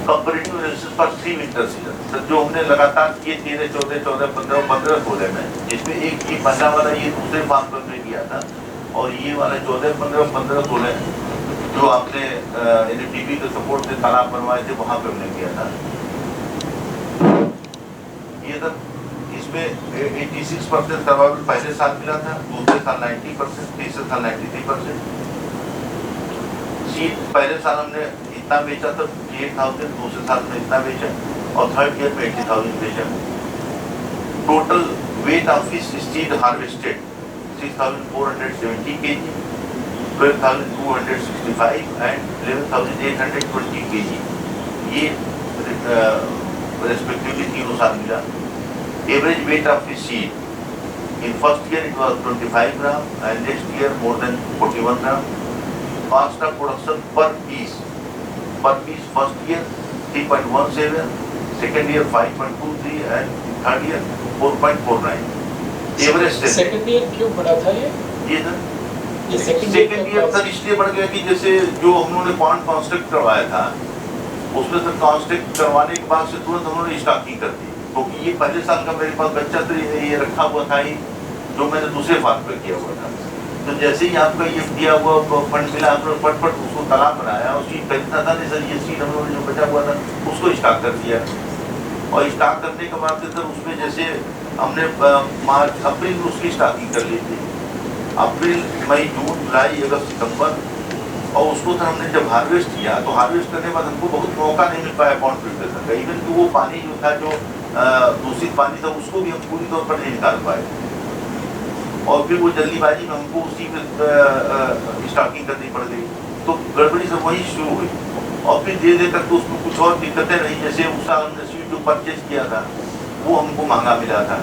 Comparative analysis for 3 winter season. Sir जो हमने लगातार किए 13, 14, 14, 15, 15, 16 में, जिसमें एक ये पहला वाला ये दूसरे फार्म पर हमने किया था और ये वाला 14, 15, 15, 16 जो आपने एनडीटीवी के सपोर्ट से तालाब बनवाए थे वहां पे हमने किया था. ये सर इसमें 86% सर्वाइवल पहले साल मिला था, दूसरे साल 90%, तीसरे साल 93%. सीड पहले साल हमने इतना बेचा था 58,000, दूसरे साल में इतना बेचा और थर्ड ईयर में 80,000 बेचा. Total weight of fish seed harvested 6,470 kg, 12,265 and 11,820 kg. ये रेस्पेक्टिवली तीनों साल मिला. Average weight of fish seed in first year it was 25 gram and next year more than 41 gram. Cost of production पर piece first year 3.17, second year 5.23 and third year 4.49. Average second year क्यों बढ़ा था ये sir? ये second year sir इसलिए बढ़ गया कि जैसे जो हम लोगों ने पॉन्ड कॉन्स्ट्रक्ट करवाया था उसमें सर कॉन्स्ट्रक्ट करवाने के बाद से तुरंत हम लोगों ने स्टॉकिंग कर दी, क्योंकि ये पहले साल का मेरे पास बच्चा तो ये रखा हुआ था ही जो मैंने दूसरे फार्म पर किया हुआ था. तो जैसे ही आपका ये दिया हुआ फंड मिला हम लोग फट उसको तालाब बनाया और सीड खरीदना था नहीं सर, ये सीड हम लोगों ने जो बचा हुआ था उसको स्टॉक कर दिया और स्टॉक करने के बाद सर उसमें जैसे हमने मार्च अप्रैल में उसकी स्टॉकिंग कर ली थी. अप्रैल, मई, जून, जुलाई, अगस्त, सितंबर और उसको सर हमने जब हार्वेस्ट किया तो हार्वेस्ट करने के बाद हमको बहुत मौका नहीं मिल पाया पॉन्ड फिल्ट्रेशन का. इवन कि वो पानी जो था जो दूषित पानी था उसको भी हम पूरी तौर पर नहीं निकाल पाए और फिर वो जल्दीबाजी में हमको उसी में स्टॉकिंग करनी पड़ गई. तो गड़बड़ी से वही शुरू हुई और फिर धीरे धीरे तक तो उसमें कुछ और दिक्कतें रही. जैसे उस साल हमने सीड जो परचेज किया था वो हमको महंगा मिला था.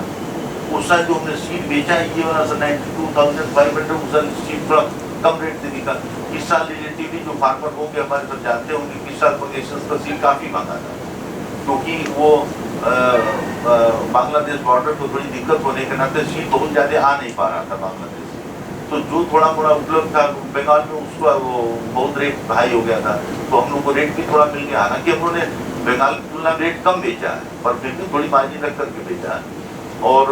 उस साल जो हमने सीड बेचा ये वाला सर 92,500 उस साल सीड थोड़ा कम रेट से बिका. इस साल रिलेटिवली जो फार्मर होंगे हमारे सब जानते होंगे कि इस साल प्रोजेक्शंस का सीड काफ़ी महंगा था, क्योंकि वो बांग्लादेश बॉर्डर पर थोड़ी दिक्कत होने के नाते सीड बहुत ज़्यादा आ नहीं पा रहा था बांग्लादेश. तो जो थोड़ा मोड़ा उपलब्ध था बंगाल में उसका वो बहुत रेट हाई हो गया था, तो हम लोग को रेट भी थोड़ा मिल गया. हालांकि हम लोगों ने बंगाल की तुलना रेट कम बेचा है पर फिर भी थोड़ी मार्जिन रख करके बेचा है और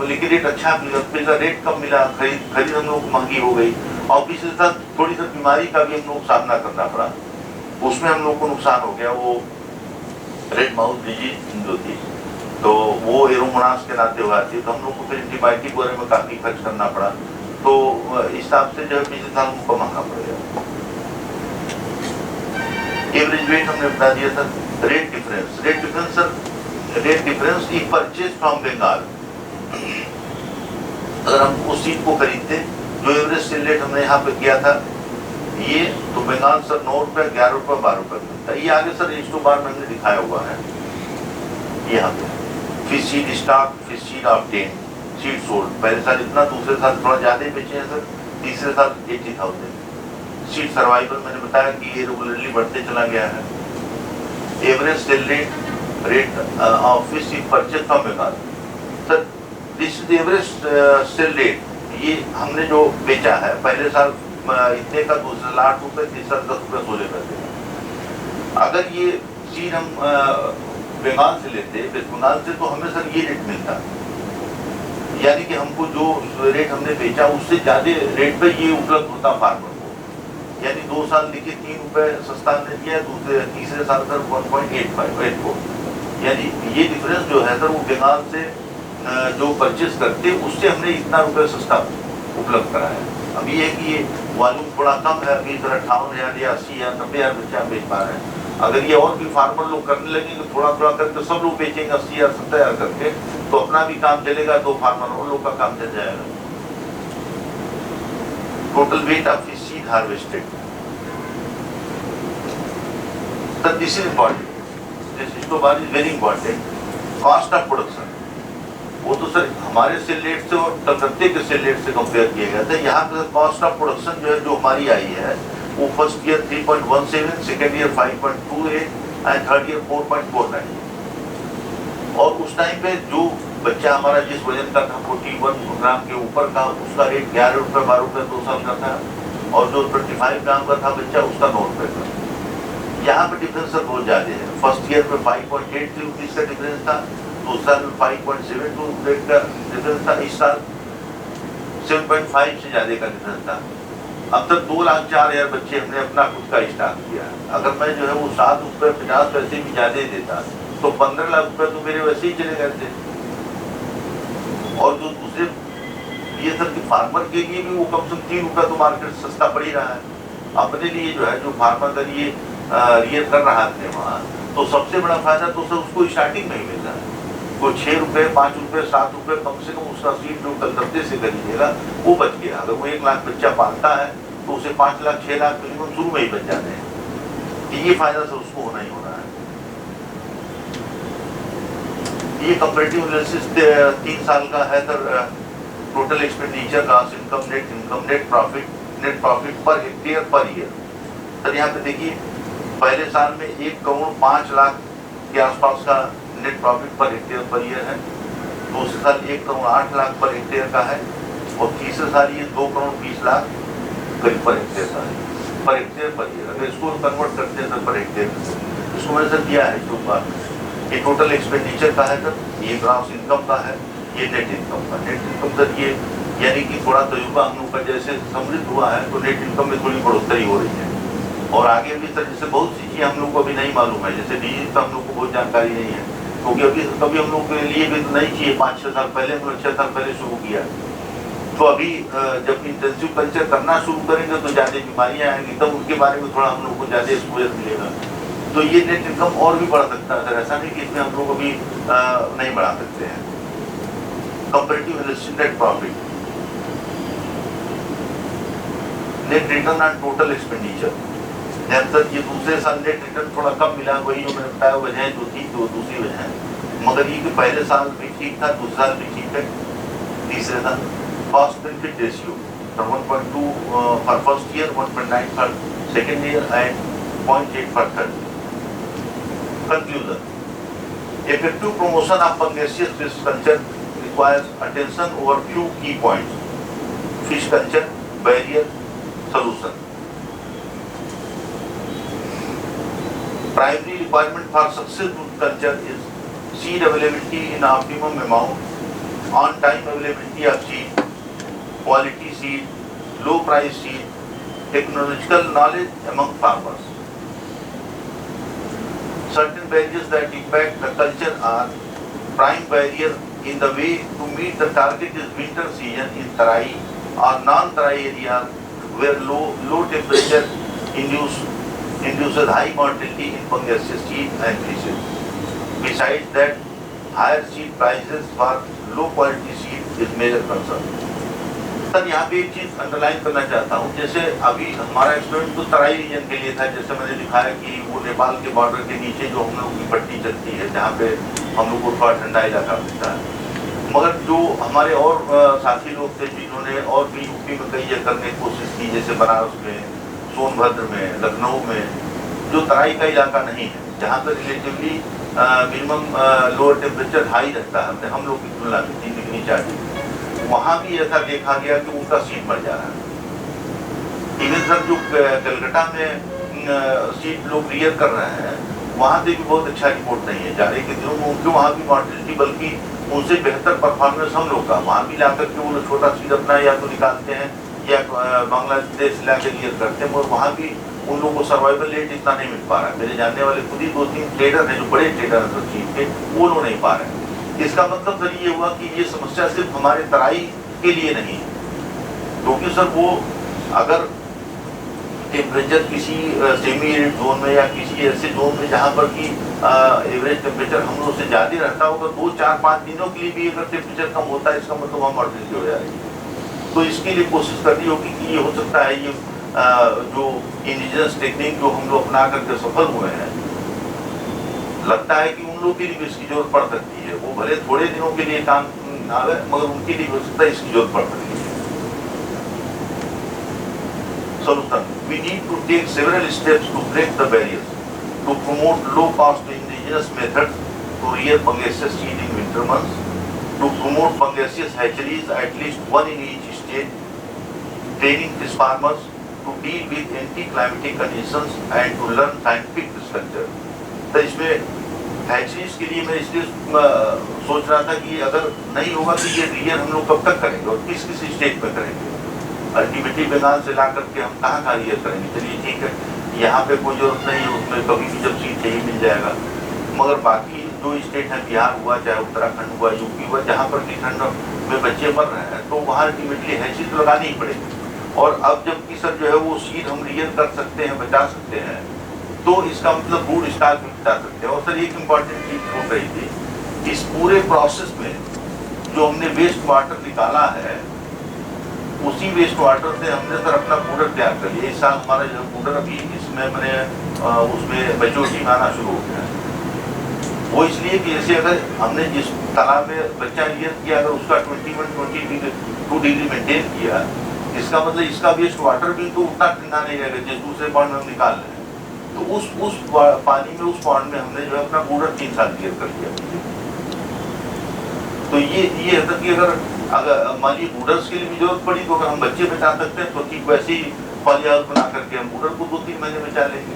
लेकिन रेट अच्छा मिला. फिर रेट कम मिला, खरीद हम लोग को महंगी हो गई और पिछले साल थोड़ी सी बीमारी का भी हम लोग सामना करना पड़ा. उसमें हम लोग को नुकसान हो गया. वो रेड माउथ डिजीज जो थी तो वो एरोमोनास के नाते हुआ थी, तो हम लोग को फिर एंटीबायोटिक वगैरह में काफ़ी खर्च करना पड़ा. तो इस हिसाब से जो है पिछले साल हमको महंगा पड़ गया. एवरेज वेट हमने बता दिया था. Rate difference sir, rate difference ई परचेज फ्रॉम बंगाल. अगर हम उस सीड को खरीदते जो एवरेज सेल रेट हमने यहाँ पे किया था ये तो बंगाल सर 9 रुपये, 11 रुपये, 12 रुपये मिलता है. ये आगे सर 100 बार मैंने दिखाया हुआ है यहाँ पे. Fish seed stock, fish seed obtain, seed sold. पहले साल इतना, दूसरे साल थोड़ा ज़्यादा बेचे हैं सर, तीसरे साल 80,000. सीड सर्वाइवल मैंने बताया कि ये रेगुलरली बढ़ते चला गया है. Average sale rate of fish seed purchase from Bengal. Sir this is average sale rate. ये हमने जो बेचा है पहले साल इतने का, दूसरे 8 रुपये, तीसरा 10 रुपये 16 पैसे. अगर ये सीड हम बंगाल से लेते वेस्ट बंगाल से तो हमें सर ये रेट मिलता, यानी कि हमको जो रेट हमने बेचा उससे ज़्यादा रेट पे ये उपलब्ध होता फार्मर को. यानी 2 साल देखिए 3 रुपये सस्ता हमने दिया, तीसरे साल सर 1.84. यानी ये डिफरेंस जो है सर वो बंगाल से जो परचेज करते उससे हमने इतना रुपये सस्ता उपलब्ध कराया. अब ये है कि ये वॉल्यूम थोड़ा कम है, अभी सर 58,000 या 80,000, 90,000 बच्चे हम बेच पा रहे हैं. अगर ये और भी फार्मर लोग करने लगेंगे थोड़ा थोड़ा करके सब लोग बेचेंगे 80,000, 70,000 करके, तो अपना भी काम चलेगा, तो फार्मर और लोग का काम चल जाएगा. total weight of the seed harvested. So this is important. This is very important. Cost of production. वो तो सर हमारे सेल रेट से और कलकत्ते के सेल रेट से कंपेयर किया गया था। यहाँ पे कॉस्ट ऑफ प्रोडक्शन जो है जो हमारी आई है वो first year 3.17, second year 5.28 and third year 4.49। और उस टाइम पे जो बच्चा हमारा जिस वजन का था 41 ग्राम के ऊपर का, उसका रेट 11 रुपये 12 रुपये 2 साल का था, और जो 25 ग्राम का था बच्चा उसका 9 रुपये का। यहाँ पे डिफरेंस सर बहुत ज़्यादा है। फर्स्ट ईयर में 5.83 रुपीज़ का डिफरेंस था, दूसरे साल में 5.72 रुपये का डिफरेंस था, इस साल 7.5 से ज़्यादा का डिफरेंस था। अब तक 2,04,000 बच्चे हमने अपना खुद का स्टाक किया है। अगर मैं जो है वो 7 रुपये 50 पैसे भी ज़्यादा देता तो 15 लाख रुपये तो मेरे वैसे ही चले गए थे। और जो दूसरे ये सर कि फार्मर के लिए भी वो कम से कम 3 रुपये तो मार्केट सस्ता पड़ ही रहा है। अपने लिए जो है जो फार्मर का ये रियर कर रहा थे वहाँ, तो सबसे बड़ा फायदा तो सर उसको स्टार्टिंग में ही मिल रहा है। वो 6 रुपये 5 रुपये 7 रुपये कम से कम उसका सीड जो कलकत्ते से खरीदेगा वो बच गया। अगर वो 1 लाख बच्चा पालता है तो उसे 5 लाख 6 लाख मिनिमम शुरू में ही बच जाते हैं। ये फायदा सर उसको होना ही होना है। ये कंपैरेटिव एनालिसिस 3 साल का है sir. Total expenditure, cost income, net profit per hectare per year. Sir यहाँ पे देखिए पहले साल में 1 करोड़ 5 लाख के आसपास का net profit per hectare per year है, दूसरे साल 1 करोड़ 8 लाख पर हेक्टेयर का है, और तीसरे साल ये 2 करोड़ 20 लाख करीब पर हेक्टेयर का है, पर हेक्टेयर पर ईयर। अगर इसको कन्वर्ट करते हैं सर पर हेक्टेयर, इसको मैंने सर दिया है जो बात। ये टोटल एक्सपेंडिचर का है सर, ये ग्रॉस इनकम का है, ये नेट इनकम का। नेट इनकम सर ये यानी कि थोड़ा तजुर्बा हम लोग का जैसे समृद्ध हुआ है तो नेट इनकम में थोड़ी बढ़ोतरी हो रही है। और आगे भी सर जैसे बहुत सी चीज़ें हम लोग को अभी नहीं मालूम है, जैसे डीजल का हम लोग को बहुत जानकारी नहीं है, क्योंकि अभी कभी हम लोग के लिए भी तो नहीं चाहिए। 5-6 साल पहले हम लोग 6 साल पहले शुरू किया, तो अभी जब इंटेंसिव कल्चर करना शुरू करेंगे तो ज़्यादा बीमारियाँ आएंगी, तब उनके बारे में थोड़ा हम लोग को ज़्यादा एक्सपोजर मिलेगा। तो ये नेट इनकम और भी बढ़ सकता है सर, ऐसा नहीं कि इसमें हम लोग अभी नहीं बढ़ा सकते हैं। Comparative analysis net profit, net return on total expenditure. Sir ये दूसरे साल नेट रिटर्न थोड़ा कम मिला, वही जो मैंने बताया वजह जो थी तो दूसरी वजह है, मगर ये कि पहले साल भी ठीक था, दूसरे साल भी ठीक है, तीसरे साल। Cost benefit ratio 1.2 for first year, 1.9 for second year and 0.8 for third. Conclusion: effective promotion of Pangasius fish culture requires attention over few key points: fish culture, barrier, solution. Primary requirement for successful culture is seed availability in optimum amount, on-time availability of seed, quality seed, low-price seed, technological knowledge among farmers. Certain barriers that impact the culture are: prime barrier in the way to meet the target is winter season in Tarai or non-Tarai area where low temperature induces high mortality in Pangasius seed and fishes. Besides that, higher seed prices for low quality seed is major concern. Sir यहाँ पे एक चीज़ underline करना चाहता हूँ, जैसे अभी हमारा experiment तो तराई रीजन के लिए था, जैसे मैंने दिखाया कि वो नेपाल के बॉर्डर के नीचे जो हम लोग की पट्टी चलती है जहाँ पे हम लोग को थोड़ा ठंडा इलाका मिलता है। मगर जो हमारे और साथी लोग थे जिन्होंने और भी यूपी में कई जगह करने की कोशिश की, जैसे बनारस में, सोनभद्र में, लखनऊ में, जो तराई का इलाका नहीं है, जहाँ पर relatively minimum lower temperature high रहता है हम लोग की तुलना में 3 डिग्री 4 डिग्री, वहाँ भी ऐसा देखा गया कि उनका सीड मर जा रहा है। इवन सर जो कलकत्ता में सीड लोग रियर कर रहे हैं वहाँ से भी बहुत अच्छा रिपोर्ट नहीं है। जाने के दिनों में उनके वहाँ भी मॉर्टिलिटी बल्कि उनसे बेहतर परफॉर्मेंस हम लोग का, वहाँ भी ला करके वो लोग छोटा सीड अपना या तो निकालते हैं या बांग्लादेश ला के रियर करते हैं, और वहाँ भी उन लोगों को सर्वाइवल रेट इतना नहीं मिल पा रहा है। मेरे जानने वाले खुद ही 2-3 ट्रेडर हैं जो बड़े ट्रेडर हैं सीड के, वो लोग नहीं पा रहे हैं। इसका मतलब सर ये हुआ कि ये समस्या सिर्फ हमारे तराई के लिए नहीं है, क्योंकि सर वो अगर टेम्परेचर किसी सेमी एरिड जोन में या किसी ऐसे जोन में जहाँ पर कि एवरेज टेम्परेचर हम लोग से ज़्यादा रहता होगा, 2-4-5 दिनों के लिए भी अगर टेम्परेचर कम होता है, इसका मतलब वहाँ मॉर्टिलिटी हो जा रही है। तो इसके लिए कोशिश करनी होगी कि ये हो सकता है ये जो इंडिजिनस टेक्निक जो हम लोग अपना करके सफल हुए हैं, लगता है कि उन लोगों के लिए भी इसकी जरूरत पड़ सकती है। वो भले थोड़े दिनों के लिए काम आवे, मगर उनके लिए हो सकता है इसकी जरूरत पड़ सकती है। Solution: we need to take several steps to break the barriers, to promote low-cost indigenous methods to rear Pangasius seed in winter months, to promote Pangasius hatcheries at least one in each state, training fish farmers to deal with anti-climatic conditions and to learn scientific pisciculture. तो इसमें hatcheries के लिए मैं इसलिए सोच रहा था कि अगर नहीं होगा तो ये रियर हम लोग कब तक करेंगे और किस किस स्टेट में करेंगे। अल्टीमेटली बंगाल से ला करके हम कहाँ रियर करेंगे। चलिए ठीक है, यहाँ पे कोई जरूरत नहीं है, उसमें कभी भी जब सीट चाहिए मिल जाएगा। मगर बाकी जो स्टेट है, बिहार हुआ, चाहे उत्तराखंड हुआ, यूपी हुआ, जहाँ पर कि ठंड में बच्चे मर रहे हैं, तो वहाँ अल्टीमेटली हैचरीज तो लगानी ही पड़ेगी। और अब जबकि सर जो है वो सीड हम रियर कर सकते हैं, बचा सकते हैं, तो इसका मतलब फूड स्टॉक भी बचा सकते हैं। और सर एक इम्पॉर्टेंट चीज हो रही थी, इस पूरे प्रोसेस में जो हमने वेस्ट वाटर निकाला है, उसी वेस्ट वाटर से हमने सर अपना पाउडर तैयार कर लिया। इस साल हमारा जो पाउडर अभी इसमें मैंने उसमें मेच्योरिटी में आना शुरू हो गया। वो इसलिए कि जैसे अगर हमने जिस तालाब में बच्चा रियर किया, अगर उसका 21-22 डिग्री मेंटेन किया, इसका मतलब इसका वेस्ट वाटर भी तो उतना ठंडा नहीं रहेगा जिस दूसरे पॉइंट में हम निकाल रहे हैं। तो उस पानी में, उस पॉइंट में हमने जो है अपना पाउडर 3 साल क्लियर कर लिया। तो ये है कि अगर मान लीजिए पाउडर्स के लिए भी जरूरत पड़ी, तो अगर हम बच्चे बचा सकते हैं तो ठीक वैसे ही पॉलीहाउस बना करके हम पाउडर को 2-3 महीने बचा लेंगे।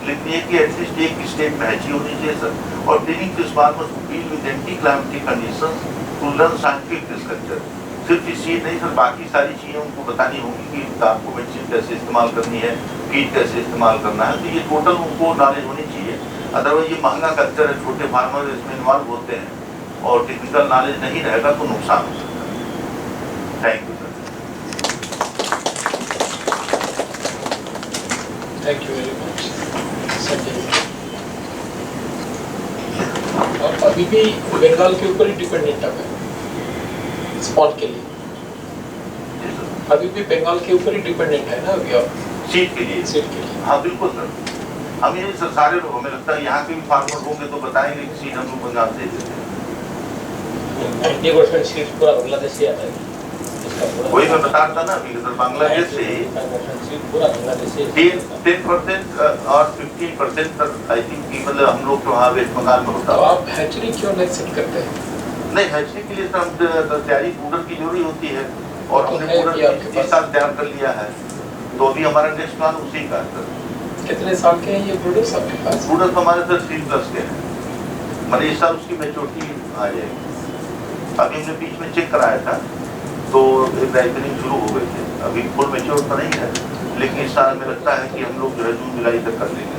लेकिन ये कि एटलीस्ट एक स्टेट में हैची होनी चाहिए सर। और training fish farmers to deal with anti climatic conditions to learn scientific fish culture. सिर्फ इस चीज नहीं सर, बाकी सारी चीजें उनको बतानी होगी कि आपको मेडिसिन कैसे इस्तेमाल करनी है, फीड कैसे इस्तेमाल करना है। तो ये टोटल उनको नॉलेज होनी चाहिए। अदरवाइज ये महंगा कल्चर है, छोटे फार्मर इसमें इन्वॉल्व होते हैं और टेक्निकल नॉलेज नहीं रहेगा तो नुकसान हो सकता है। Thank you sir. Thank you very much Sanjay. और अभी भी बंगाल के ऊपर ही डिपेंडेंट है स्पॉट के लिए, अभी भी बंगाल के ऊपर ही डिपेंडेंट है ना अभी आप सीड के लिए? सीड के लिए हाँ बिल्कुल सर। हम ये सर सारे लोग, हमें लगता है यहाँ के भी फार्मर होंगे तो बताएंगे कि सीड हम लोग बंगाल से देते हैं। 90% सीड पूरा बांग्लादेश से आता है। वही मैं बता रहा था ना अभी, सर बांग्लादेश से 10% और 15% तक आई थिंक कि मतलब हम लोग तो वहाँ वेस्ट बंगाल में होता है। तो आप हैचरी क्यों नहीं सेट करते हैं? नहीं, हैचरी के लिए तो तैयारी पाउडर की जरूरी होती है और हमने पाउडर 30 साल तैयार कर लिया है। तो अभी हमारा नेक्स्ट प्लान उसी का है सर। कितने साल के हैं ये प्रोडक्ट्स आपके पास? प्रोडक्ट हमारे सर 3+ के हैं, मतलब इस साल उसकी मेच्योरिटी आ जाएगी। अभी हमने बीच में चेक कराया था तो एक राइपनिंग शुरू हो गई है। अभी फुल मेच्योर तो नहीं है, लेकिन इस साल में लगता है कि हम लोग जो है जून जुलाई तक कर लेंगे।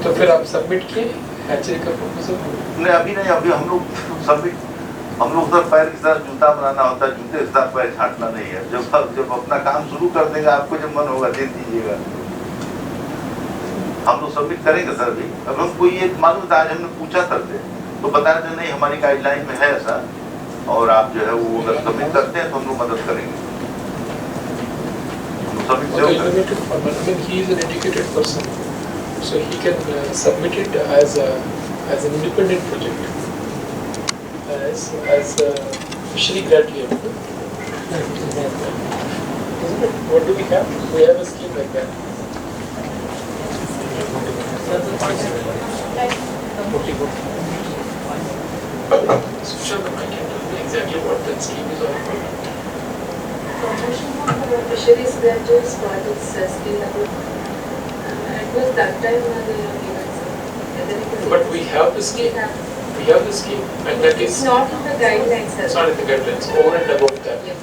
तो फिर आप सबमिट किए हैचरी का प्रपोजल? नहीं अभी नहीं, अभी हम लोग सबमिट, हम लोग सर पैर के साथ जूता बनाना होता है, जूते के साथ पैर छाटना नहीं है। जब अपना काम शुरू कर देंगे, आपको जब मन होगा दे दीजिएगा। हम लोग सबमिट करेंगे सर। अभी अब हमको ये मालूम था, आज हमने पूछा सर से तो बताया था नहीं हमारी गाइडलाइन में है ऐसा, और आप जो है वो अगर सबमिट करते हैं तो हम लोग मदद करेंगे। Submit he is an educated person, so he can submit it as an independent project, as a fishery graduate. What do we have? We have a scheme like that. So Shabam, I can tell you exactly what that scheme is all about. Promotion of fisheries graduates projects skill development. It was that time they were given some. But we have the scheme. We have the scheme, and that It's is not in the guidelines. it's not in the guidelines. Over and above that. Yes.